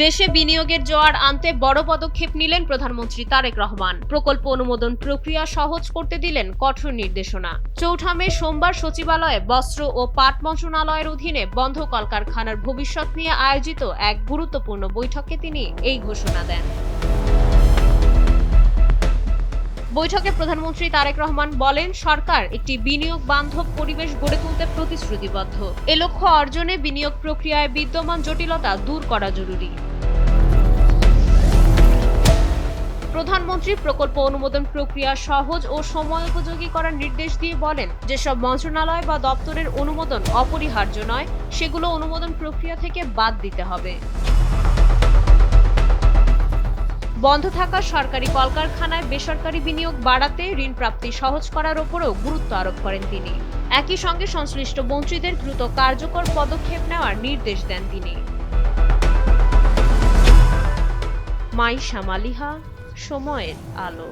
দেশে বিনিয়োগের জোয়ার আনতে বড় পদক্ষেপ নিলেন প্রধানমন্ত্রী তারেক রহমান। প্রকল্প অনুমোদন প্রক্রিয়া সহজ করতে দিলেন কঠোর নির্দেশনা। ৪ মে সোমবার সচিবালয়ে বস্ত্র ও পাট মন্ত্রণালয়ের অধীনে বন্ধ কলকারখানার ভবিষ্যৎ নিয়ে আয়োজিত এক গুরুত্বপূর্ণ বৈঠকে তিনি এই ঘোষণা দেন। বৈঠকে প্রধানমন্ত্রী তারেক রহমান বলেন, সরকার একটি বিনিয়োগ বান্ধব পরিবেশ গড়ে তুলতে প্রতিশ্রুতিবদ্ধ। এ লক্ষ্য অর্জনে বিনিয়োগ প্রক্রিয়ায় বিদ্যমান জটিলতা দূর করা জরুরি। প্রধানমন্ত্রী প্রকল্প অনুমোদন প্রক্রিয়া সহজ ও সময়োপযোগী করার নির্দেশ দিয়ে বলেন, যেসব মন্ত্রণালয় বা দপ্তরের অনুমোদন অপরিহার্য নয়, সেগুলো অনুমোদন প্রক্রিয়া থেকে বাদ দিতে হবে। বন্ধ থাকা সরকারি কলকারখানায় বেসরকারি বিনিয়োগ বাড়াতে ঋণ প্রাপ্তি সহজ করার উপরও গুরুত্ব আরোপ করেন তিনি। একই সঙ্গে সংশ্লিষ্ট মন্ত্রীদের দ্রুত কার্যকর পদক্ষেপ নেওয়ার নির্দেশ দেন তিনি। মাইশা মালিহা, সময়ের আলো।